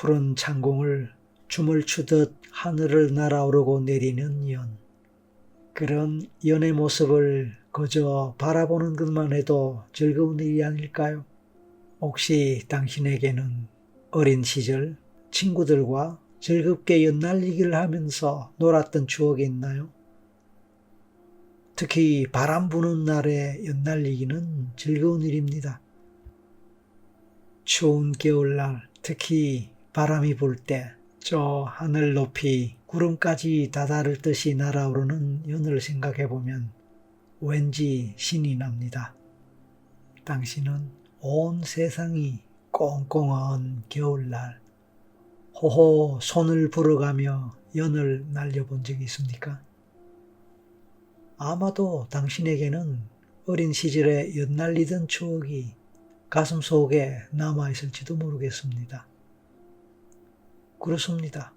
푸른 창공을 춤을 추듯 하늘을 날아오르고 내리는 연. 그런 연의 모습을 그저 바라보는 것만 해도 즐거운 일이 아닐까요? 혹시 당신에게는 어린 시절 친구들과 즐겁게 연날리기를 하면서 놀았던 추억이 있나요? 특히 바람 부는 날에 연날리기는 즐거운 일입니다. 추운 겨울날, 특히 바람이 불 때 저 하늘 높이 구름까지 다다를 듯이 날아오르는 연을 생각해보면 왠지 신이 납니다. 당신은 온 세상이 꽁꽁한 겨울날 호호 손을 불어가며 연을 날려본 적이 있습니까? 아마도 당신에게는 어린 시절에 연날리던 추억이 가슴속에 남아있을지도 모르겠습니다. 그렇습니다.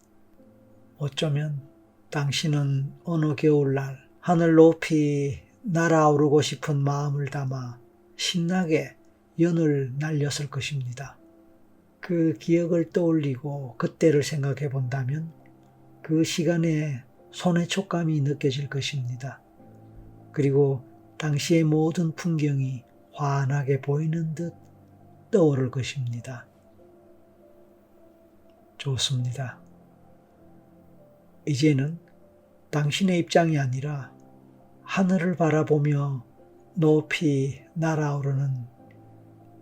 어쩌면 당신은 어느 겨울날 하늘 높이 날아오르고 싶은 마음을 담아 신나게 연을 날렸을 것입니다. 그 기억을 떠올리고 그때를 생각해 본다면 그 시간에 손의 촉감이 느껴질 것입니다. 그리고 당시의 모든 풍경이 환하게 보이는 듯 떠오를 것입니다. 좋습니다. 이제는 당신의 입장이 아니라 하늘을 바라보며 높이 날아오르는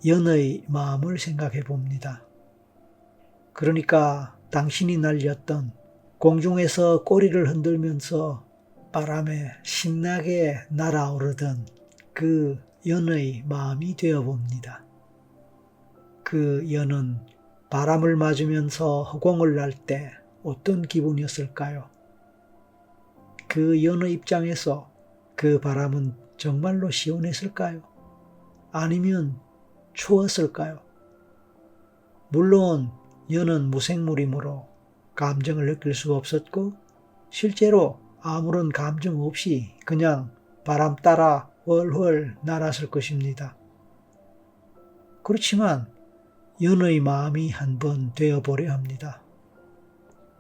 연의 마음을 생각해 봅니다. 그러니까 당신이 날렸던 공중에서 꼬리를 흔들면서 바람에 신나게 날아오르던 그 연의 마음이 되어봅니다. 그 연은 바람을 맞으면서 허공을 날 때 어떤 기분이었을까요? 그 연의 입장에서 그 바람은 정말로 시원했을까요? 아니면 추웠을까요? 물론 연은 무생물이므로 감정을 느낄 수가 없었고 실제로 아무런 감정 없이 그냥 바람 따라 훨훨 날았을 것입니다. 그렇지만 연의 마음이 한번 되어보려 합니다.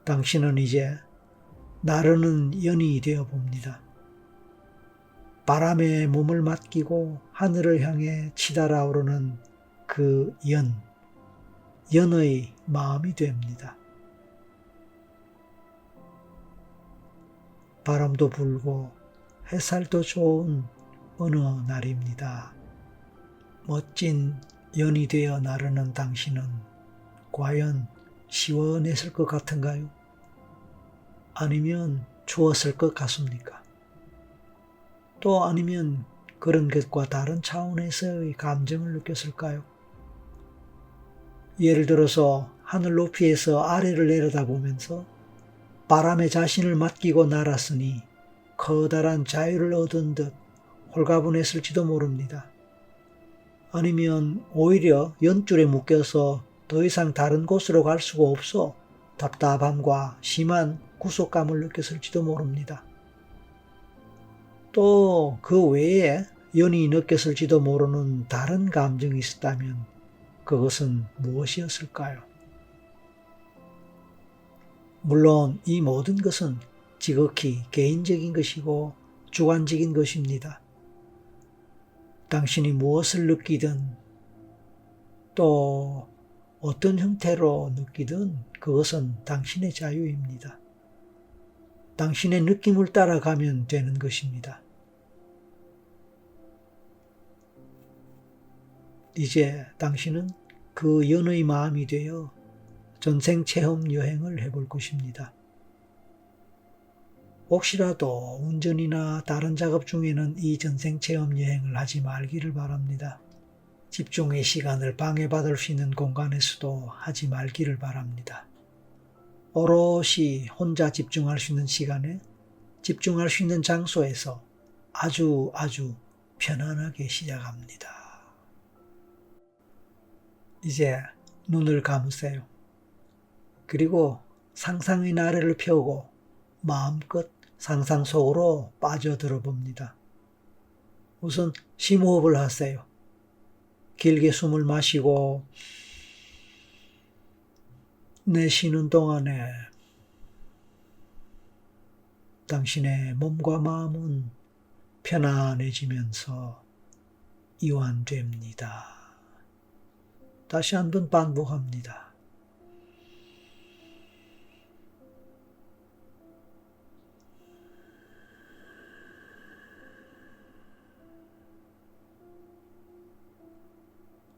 당신은 이제 나르는 연이 되어봅니다. 바람에 몸을 맡기고 하늘을 향해 치달아 오르는 그 연의 마음이 됩니다. 바람도 불고 햇살도 좋은 어느 날입니다. 멋진 연이 되어 나르는 당신은 과연 시원했을 것 같은가요? 아니면 추웠을 것 같습니까? 또 아니면 그런 것과 다른 차원에서의 감정을 느꼈을까요? 예를 들어서 하늘 높이에서 아래를 내려다보면서 바람에 자신을 맡기고 날았으니 커다란 자유를 얻은 듯 홀가분했을지도 모릅니다. 아니면 오히려 연줄에 묶여서 더 이상 다른 곳으로 갈 수가 없어 답답함과 심한 구속감을 느꼈을지도 모릅니다. 또 그 외에 연이 느꼈을지도 모르는 다른 감정이 있었다면 그것은 무엇이었을까요? 물론 이 모든 것은 지극히 개인적인 것이고 주관적인 것입니다. 당신이 무엇을 느끼든 또 어떤 형태로 느끼든 그것은 당신의 자유입니다. 당신의 느낌을 따라가면 되는 것입니다. 이제 당신은 그 연의 마음이 되어 전생체험 여행을 해볼 것입니다. 혹시라도 운전이나 다른 작업 중에는 이 전생체험 여행을 하지 말기를 바랍니다. 집중의 시간을 방해받을 수 있는 공간에서도 하지 말기를 바랍니다. 오롯이 혼자 집중할 수 있는 시간에 집중할 수 있는 장소에서 아주 편안하게 시작합니다. 이제 눈을 감으세요. 그리고 상상의 나래를 펴고 마음껏 상상 속으로 빠져들어 봅니다. 우선 심호흡을 하세요. 길게 숨을 마시고 내쉬는 동안에 당신의 몸과 마음은 편안해지면서 이완됩니다. 다시 한번 반복합니다.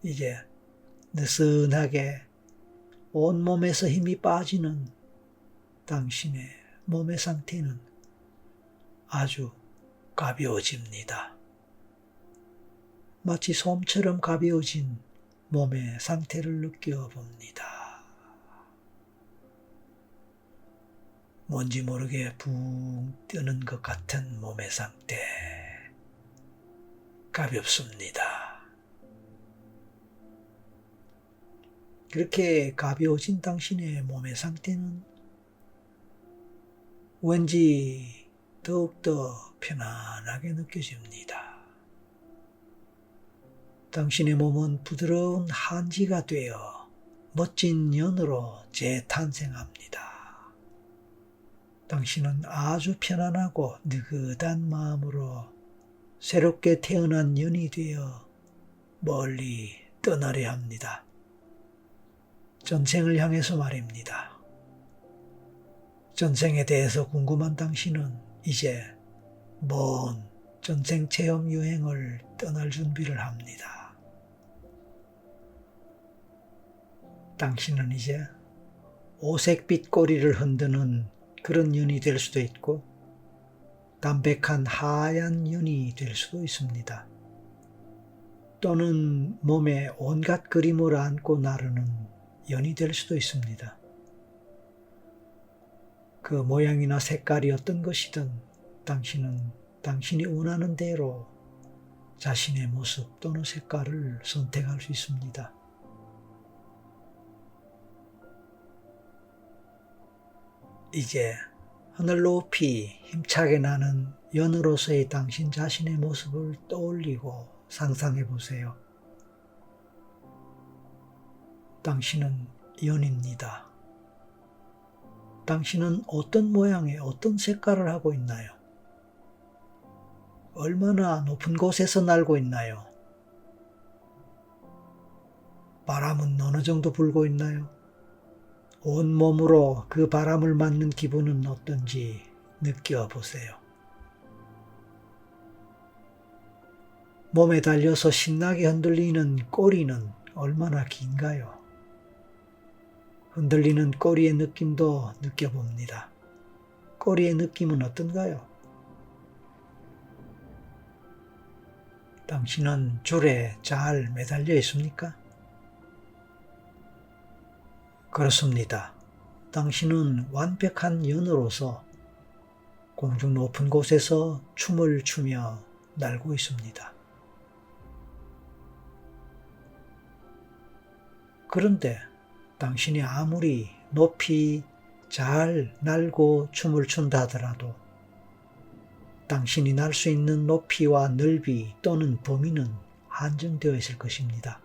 이제 느슨하게 온몸에서 힘이 빠지는 당신의 몸의 상태는 아주 가벼워집니다. 마치 솜처럼 가벼워진 몸의 상태를 느껴봅니다. 뭔지 모르게 붕 뜨는 것 같은 몸의 상태. 가볍습니다. 그렇게 가벼워진 당신의 몸의 상태는 왠지 더욱더 편안하게 느껴집니다. 당신의 몸은 부드러운 한지가 되어 멋진 연으로 재탄생합니다. 당신은 아주 편안하고 느긋한 마음으로 새롭게 태어난 연이 되어 멀리 떠나려 합니다. 전생을 향해서 말입니다. 전생에 대해서 궁금한 당신은 이제 먼 전생 체험 여행을 떠날 준비를 합니다. 당신은 이제 오색빛 꼬리를 흔드는 그런 연이 될 수도 있고 담백한 하얀 연이 될 수도 있습니다. 또는 몸에 온갖 그림을 안고 나르는 연이 될 수도 있습니다. 그 모양이나 색깔이 어떤 것이든 당신은 당신이 원하는 대로 자신의 모습 또는 색깔을 선택할 수 있습니다. 이제 하늘 높이 힘차게 나는 연으로서의 당신 자신의 모습을 떠올리고 상상해 보세요. 당신은 연입니다. 당신은 어떤 모양의 어떤 색깔을 하고 있나요? 얼마나 높은 곳에서 날고 있나요? 바람은 어느 정도 불고 있나요? 온몸으로 그 바람을 맞는 기분은 어떤지 느껴보세요. 몸에 달려서 신나게 흔들리는 꼬리는 얼마나 긴가요? 흔들리는 꼬리의 느낌도 느껴봅니다. 꼬리의 느낌은 어떤가요? 당신은 줄에 잘 매달려 있습니까? 그렇습니다. 당신은 완벽한 연으로서 공중 높은 곳에서 춤을 추며 날고 있습니다. 그런데 당신이 아무리 높이 잘 날고 춤을 춘다 하더라도 당신이 날 수 있는 높이와 넓이 또는 범위는 한정되어 있을 것입니다.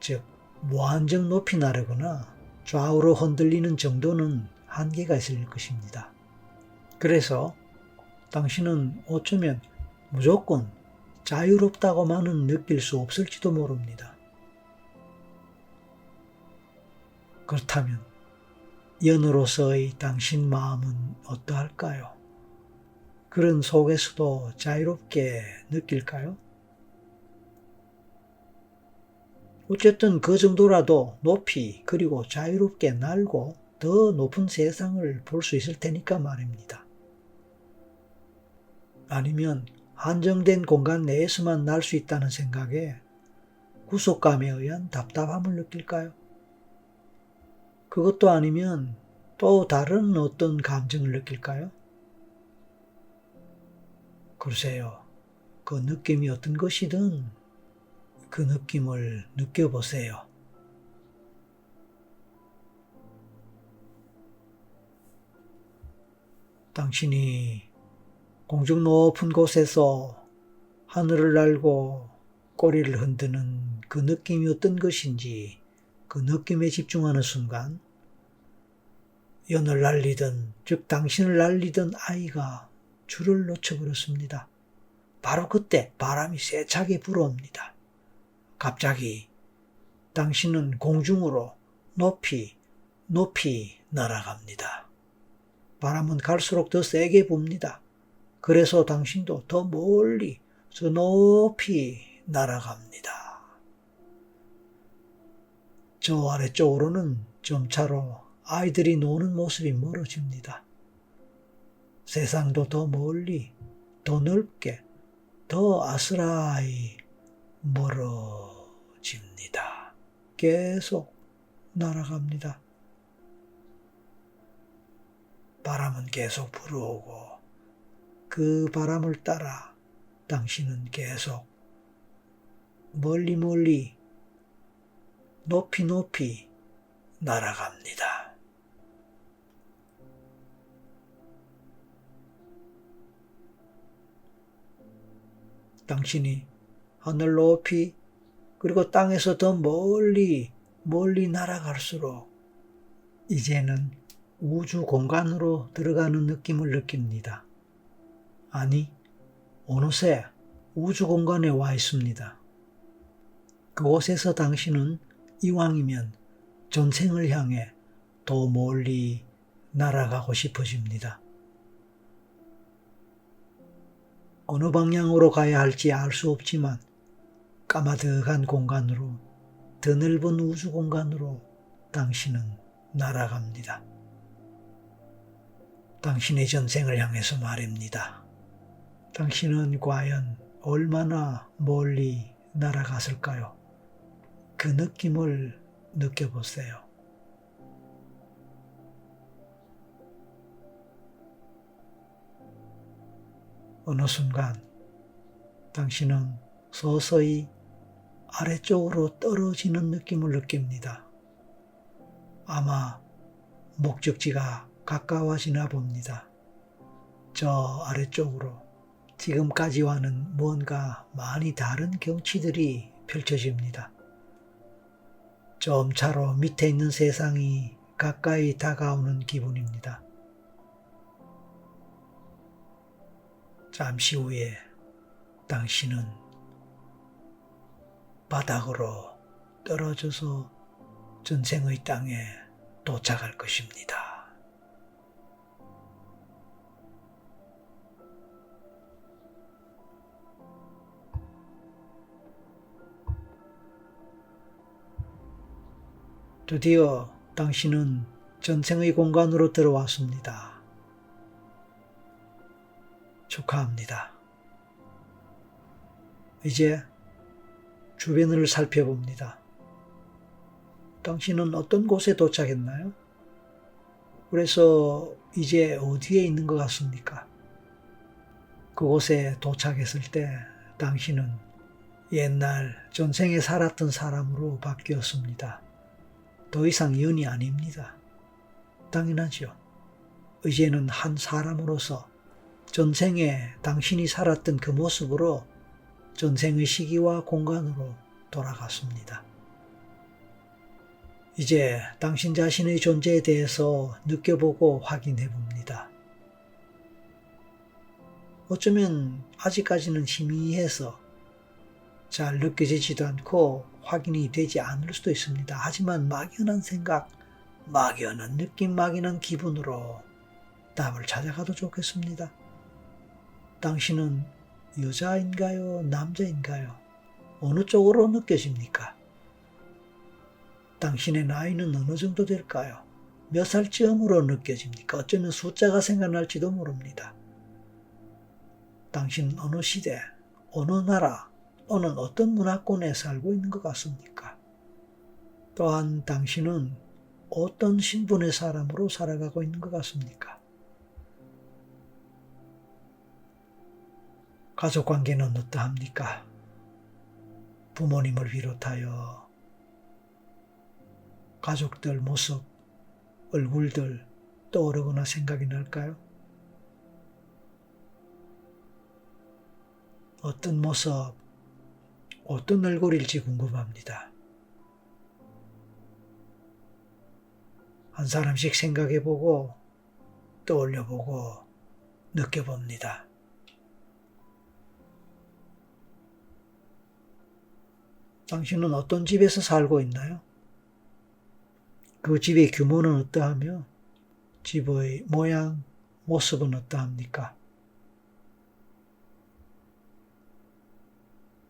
즉, 무한정 높이 나르거나 좌우로 흔들리는 정도는 한계가 있을 것입니다. 그래서 당신은 어쩌면 무조건 자유롭다고만은 느낄 수 없을지도 모릅니다. 그렇다면 연으로서의 당신 마음은 어떠할까요? 그런 속에서도 자유롭게 느낄까요? 어쨌든 그 정도라도 높이 그리고 자유롭게 날고 더 높은 세상을 볼 수 있을 테니까 말입니다. 아니면 한정된 공간 내에서만 날 수 있다는 생각에 구속감에 의한 답답함을 느낄까요? 그것도 아니면 또 다른 어떤 감정을 느낄까요? 글쎄요, 그 느낌이 어떤 것이든 그 느낌을 느껴보세요. 당신이 공중 높은 곳에서 하늘을 날고 꼬리를 흔드는 그 느낌이 어떤 것인지 그 느낌에 집중하는 순간 연을 날리던, 즉 당신을 날리던 아이가 줄을 놓쳐버렸습니다. 바로 그때 바람이 세차게 불어옵니다. 갑자기 당신은 공중으로 높이 높이 날아갑니다. 바람은 갈수록 더 세게 붑니다. 그래서 당신도 더 멀리 저 높이 날아갑니다. 저 아래쪽으로는 점차로 아이들이 노는 모습이 멀어집니다. 세상도 더 멀리, 더 넓게, 더 아스라이 멀어집니다. 계속 날아갑니다. 바람은 계속 불어오고 그 바람을 따라 당신은 계속 멀리 멀리 높이 높이 날아갑니다. 당신이 하늘 높이 그리고 땅에서 더 멀리 멀리 날아갈수록 이제는 우주 공간으로 들어가는 느낌을 느낍니다. 아니, 어느새 우주 공간에 와 있습니다. 그곳에서 당신은 이왕이면 전생을 향해 더 멀리 날아가고 싶어집니다. 어느 방향으로 가야 할지 알 수 없지만 까마득한 공간으로, 더 넓은 우주 공간으로 당신은 날아갑니다. 당신의 전생을 향해서 말입니다. 당신은 과연 얼마나 멀리 날아갔을까요? 그 느낌을 느껴보세요. 어느 순간 당신은 서서히 아래쪽으로 떨어지는 느낌을 느낍니다. 아마 목적지가 가까워지나 봅니다. 저 아래쪽으로 지금까지와는 뭔가 많이 다른 경치들이 펼쳐집니다. 점차로 밑에 있는 세상이 가까이 다가오는 기분입니다. 잠시 후에 당신은 바닥으로 떨어져서 전생의 땅에 도착할 것입니다. 드디어 당신은 전생의 공간으로 들어왔습니다. 축하합니다. 이제 주변을 살펴봅니다. 당신은 어떤 곳에 도착했나요? 그래서 이제 어디에 있는 것 같습니까? 그곳에 도착했을 때 당신은 옛날 전생에 살았던 사람으로 바뀌었습니다. 더 이상 연이 아닙니다. 당연하죠. 이제는 한 사람으로서 전생에 당신이 살았던 그 모습으로 전생의 시기와 공간으로 돌아갔습니다. 이제 당신 자신의 존재에 대해서 느껴보고 확인해 봅니다. 어쩌면 아직까지는 희미해서 잘 느껴지지도 않고 확인이 되지 않을 수도 있습니다. 하지만 막연한 생각, 막연한 느낌, 막연한 기분으로 답을 찾아가도 좋겠습니다. 당신은 여자인가요? 남자인가요? 어느 쪽으로 느껴집니까? 당신의 나이는 어느 정도 될까요? 몇 살쯤으로 느껴집니까? 어쩌면 숫자가 생각날지도 모릅니다. 당신 어느 시대, 어느 나라, 또는 어떤 문화권에 살고 있는 것 같습니까? 또한 당신은 어떤 신분의 사람으로 살아가고 있는 것 같습니까? 가족관계는 어떠합니까? 부모님을 비롯하여 가족들 모습, 얼굴들 떠오르거나 생각이 날까요? 어떤 모습, 어떤 얼굴일지 궁금합니다. 한 사람씩 생각해보고 떠올려보고 느껴봅니다. 당신은 어떤 집에서 살고 있나요? 그 집의 규모는 어떠하며 집의 모양, 모습은 어떠합니까?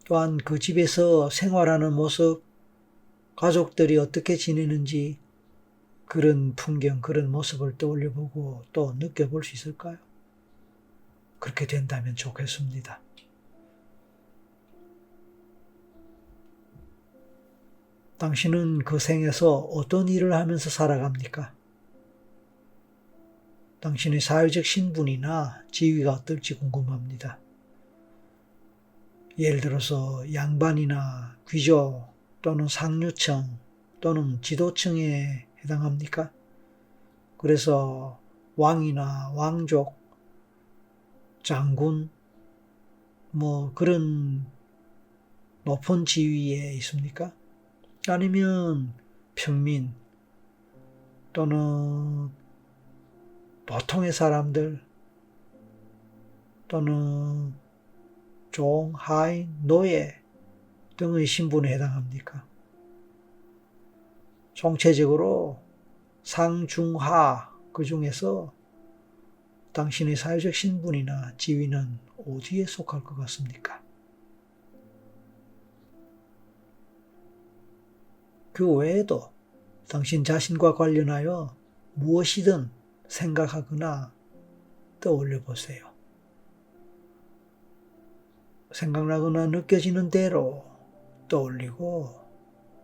또한 그 집에서 생활하는 모습, 가족들이 어떻게 지내는지 그런 풍경, 그런 모습을 떠올려보고 또 느껴볼 수 있을까요? 그렇게 된다면 좋겠습니다. 당신은 그 생에서 어떤 일을 하면서 살아갑니까? 당신의 사회적 신분이나 지위가 어떨지 궁금합니다. 예를 들어서 양반이나 귀족 또는 상류층 또는 지도층에 해당합니까? 그래서 왕이나 왕족, 장군, 그런 높은 지위에 있습니까? 아니면 평민 또는 보통의 사람들 또는 종, 하인, 노예 등의 신분에 해당합니까? 총체적으로 상중하 그 중에서 당신의 사회적 신분이나 지위는 어디에 속할 것 같습니까? 그 외에도 당신 자신과 관련하여 무엇이든 생각하거나 떠올려 보세요. 생각나거나 느껴지는 대로 떠올리고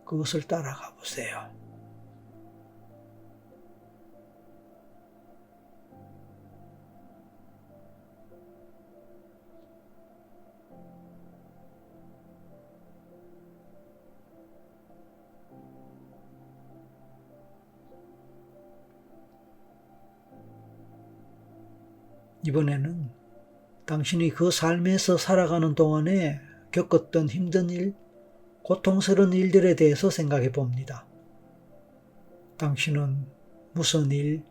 그것을 따라가 보세요. 이번에는 당신이 그 삶에서 살아가는 동안에 겪었던 힘든 일, 고통스러운 일들에 대해서 생각해 봅니다. 당신은 무슨 일,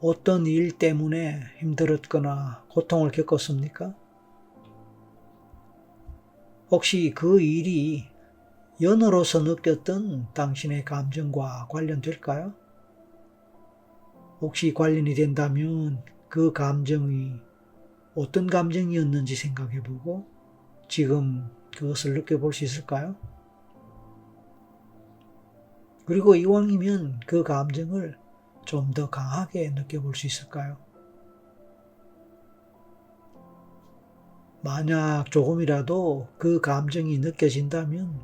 어떤 일 때문에 힘들었거나 고통을 겪었습니까? 혹시 그 일이 연어로서 느꼈던 당신의 감정과 관련될까요? 혹시 관련이 된다면 그 감정이 어떤 감정이었는지 생각해보고 지금 그것을 느껴볼 수 있을까요? 그리고 이왕이면 그 감정을 좀 더 강하게 느껴볼 수 있을까요? 만약 조금이라도 그 감정이 느껴진다면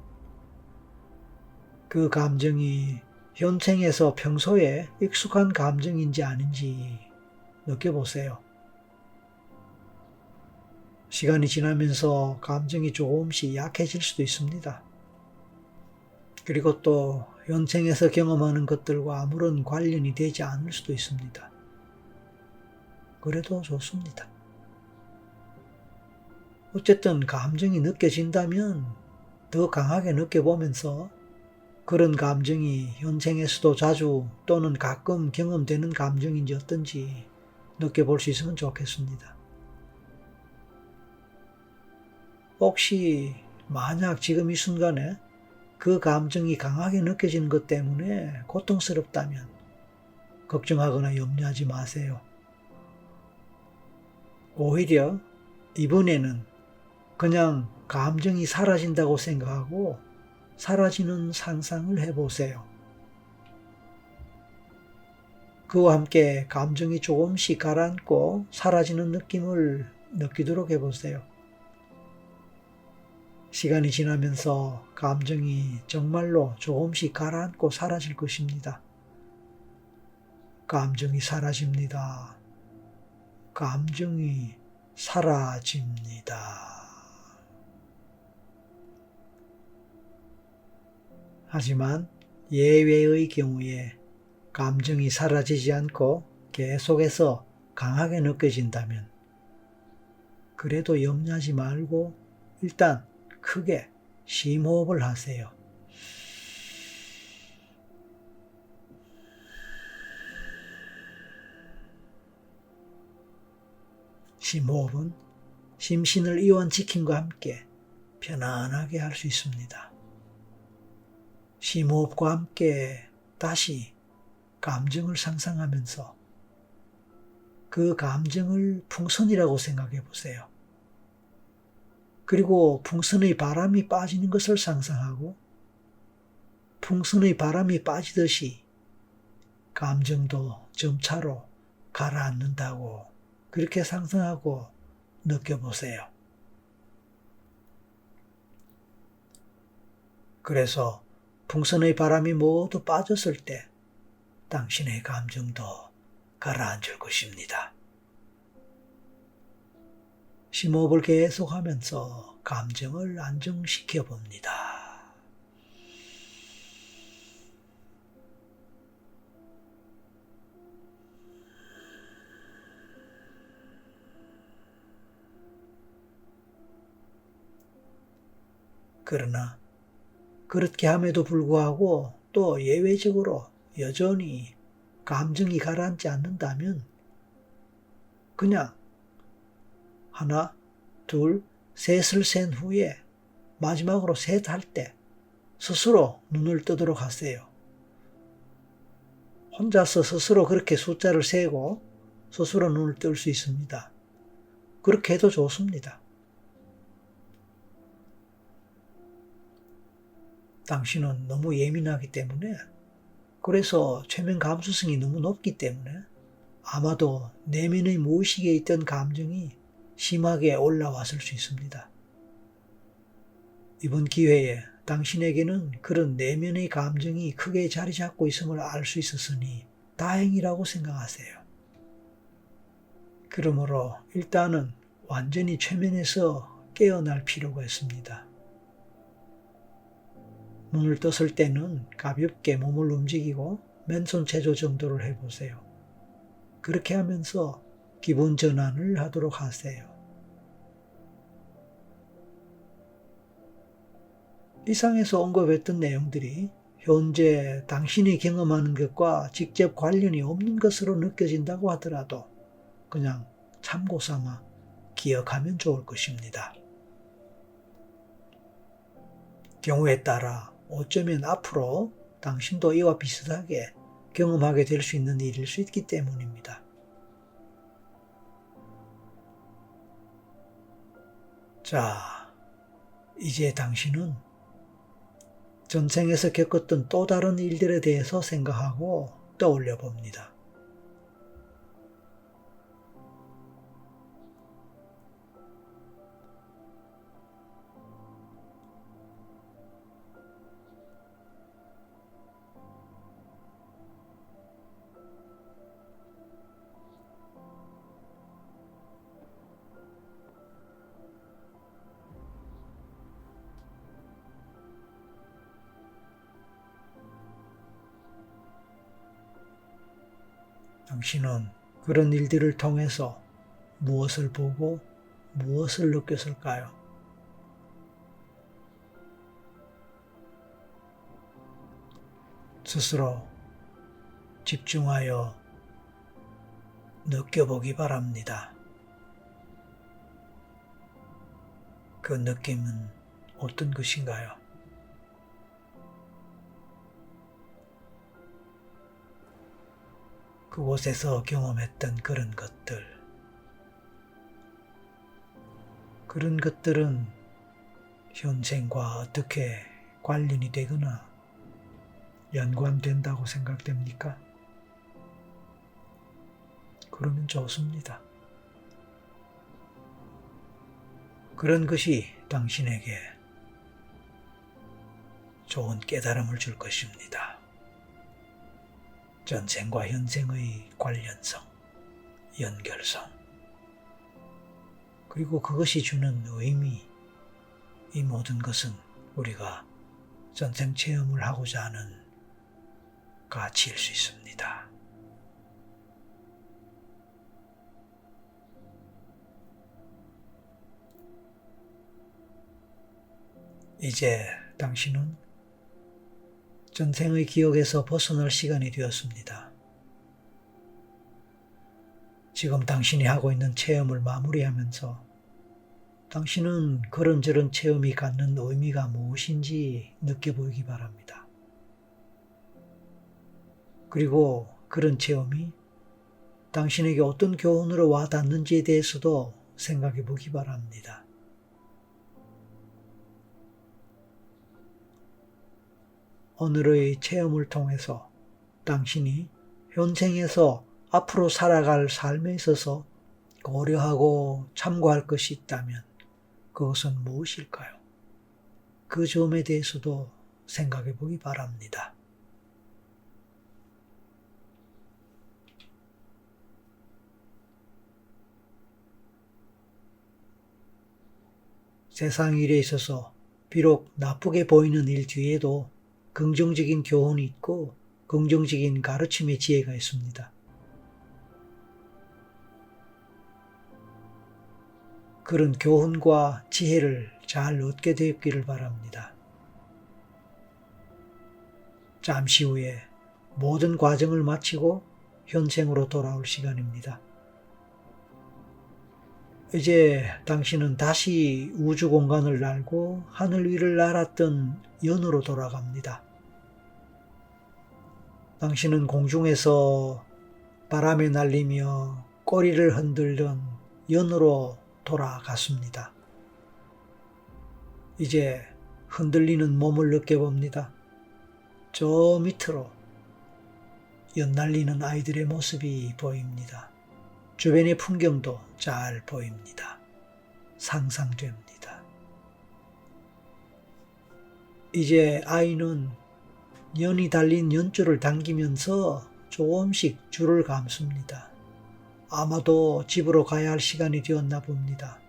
그 감정이 현생에서 평소에 익숙한 감정인지 아닌지 느껴보세요. 시간이 지나면서 감정이 조금씩 약해질 수도 있습니다. 그리고 또 현생에서 경험하는 것들과 아무런 관련이 되지 않을 수도 있습니다. 그래도 좋습니다. 어쨌든 감정이 느껴진다면 더 강하게 느껴보면서 그런 감정이 현생에서도 자주 또는 가끔 경험되는 감정인지 어떤지 느껴볼 수 있으면 좋겠습니다. 혹시 만약 지금 이 순간에 그 감정이 강하게 느껴지는 것 때문에 고통스럽다면 걱정하거나 염려하지 마세요. 오히려 이번에는 그냥 감정이 사라진다고 생각하고 사라지는 상상을 해보세요. 그와 함께 감정이 조금씩 가라앉고 사라지는 느낌을 느끼도록 해보세요. 시간이 지나면서 감정이 정말로 조금씩 가라앉고 사라질 것입니다. 감정이 사라집니다. 감정이 사라집니다. 하지만 예외의 경우에 감정이 사라지지 않고 계속해서 강하게 느껴진다면 그래도 염려하지 말고 일단 크게 심호흡을 하세요. 심호흡은 심신을 이완시킴과 함께 편안하게 할 수 있습니다. 심호흡과 함께 다시 감정을 상상하면서 그 감정을 풍선이라고 생각해 보세요. 그리고 풍선의 바람이 빠지는 것을 상상하고 풍선의 바람이 빠지듯이 감정도 점차로 가라앉는다고 그렇게 상상하고 느껴보세요. 그래서 풍선의 바람이 모두 빠졌을 때 당신의 감정도 가라앉을 것입니다. 심호흡을 계속하면서 감정을 안정시켜 봅니다. 그러나 그렇게 함에도 불구하고 또 예외적으로 여전히 감정이 가라앉지 않는다면 그냥 하나, 둘, 셋을 센 후에 마지막으로 셋 할 때 스스로 눈을 뜨도록 하세요. 혼자서 스스로 그렇게 숫자를 세고 스스로 눈을 뜰 수 있습니다. 그렇게 해도 좋습니다. 당신은 너무 예민하기 때문에 그래서 최면 감수성이 너무 높기 때문에 아마도 내면의 무의식에 있던 감정이 심하게 올라왔을 수 있습니다. 이번 기회에 당신에게는 그런 내면의 감정이 크게 자리 잡고 있음을 알 수 있었으니 다행이라고 생각하세요. 그러므로 일단은 완전히 최면에서 깨어날 필요가 있습니다. 눈을 떴을 때는 가볍게 몸을 움직이고 맨손 체조 정도를 해보세요. 그렇게 하면서 기분 전환을 하도록 하세요. 이상에서 언급했던 내용들이 현재 당신이 경험하는 것과 직접 관련이 없는 것으로 느껴진다고 하더라도 그냥 참고 삼아 기억하면 좋을 것입니다. 경우에 따라 어쩌면 앞으로 당신도 이와 비슷하게 경험하게 될 수 있는 일일 수 있기 때문입니다. 자, 이제 당신은 전생에서 겪었던 또 다른 일들에 대해서 생각하고 떠올려 봅니다. 당신은 그런 일들을 통해서 무엇을 보고 무엇을 느꼈을까요? 스스로 집중하여 느껴보기 바랍니다. 그 느낌은 어떤 것인가요? 그곳에서 경험했던 그런 것들은 현생과 어떻게 관련이 되거나 연관된다고 생각됩니까? 그러면 좋습니다. 그런 것이 당신에게 좋은 깨달음을 줄 것입니다. 전생과 현생의 관련성, 연결성, 그리고 그것이 주는 의미, 이 모든 것은 우리가 전생 체험을 하고자 하는 가치일 수 있습니다. 이제 당신은 전생의 기억에서 벗어날 시간이 되었습니다. 지금 당신이 하고 있는 체험을 마무리하면서 당신은 그런저런 체험이 갖는 의미가 무엇인지 느껴보기 바랍니다. 그리고 그런 체험이 당신에게 어떤 교훈으로 와닿는지에 대해서도 생각해 보기 바랍니다. 오늘의 체험을 통해서 당신이 현생에서 앞으로 살아갈 삶에 있어서 고려하고 참고할 것이 있다면 그것은 무엇일까요? 그 점에 대해서도 생각해 보기 바랍니다. 세상 일에 있어서 비록 나쁘게 보이는 일 뒤에도 긍정적인 교훈이 있고 긍정적인 가르침의 지혜가 있습니다. 그런 교훈과 지혜를 잘 얻게 되었기를 바랍니다. 잠시 후에 모든 과정을 마치고 현생으로 돌아올 시간입니다. 이제 당신은 다시 우주 공간을 날고 하늘 위를 날았던 연으로 돌아갑니다. 당신은 공중에서 바람에 날리며 꼬리를 흔들던 연으로 돌아갔습니다. 이제 흔들리는 몸을 느껴봅니다. 저 밑으로 연 날리는 아이들의 모습이 보입니다. 주변의 풍경도 잘 보입니다. 상상됩니다. 이제 아이는 연이 달린 연줄을 당기면서 조금씩 줄을 감습니다. 아마도 집으로 가야 할 시간이 되었나 봅니다.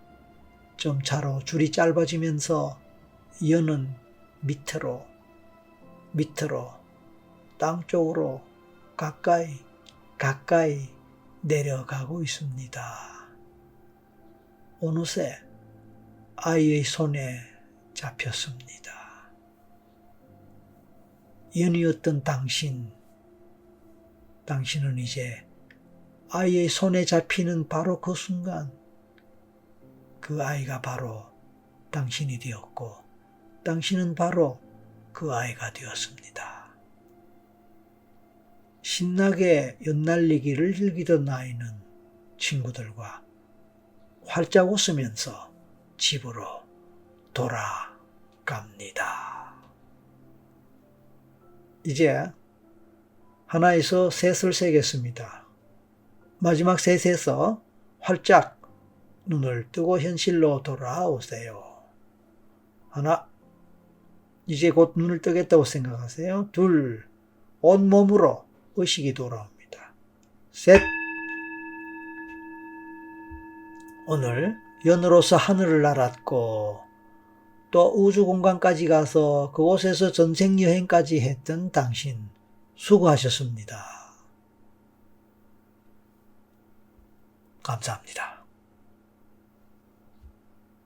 점차로 줄이 짧아지면서 연은 밑으로 땅 쪽으로 가까이 내려가고 있습니다. 어느새 아이의 손에 잡혔습니다. 연이었던 당신은 이제 아이의 손에 잡히는 바로 그 순간 그 아이가 바로 당신이 되었고 당신은 바로 그 아이가 되었습니다. 신나게 연날리기를 즐기던 아이는 친구들과 활짝 웃으면서 집으로 돌아갑니다. 이제 하나에서 셋을 세겠습니다. 마지막 셋에서 활짝 눈을 뜨고 현실로 돌아오세요. 하나, 이제 곧 눈을 뜨겠다고 생각하세요. 둘, 온몸으로 의식이 돌아옵니다. 셋, 오늘 연으로서 하늘을 날았고 또 우주 공간까지 가서 그곳에서 전생 여행까지 했던 당신 수고하셨습니다. 감사합니다.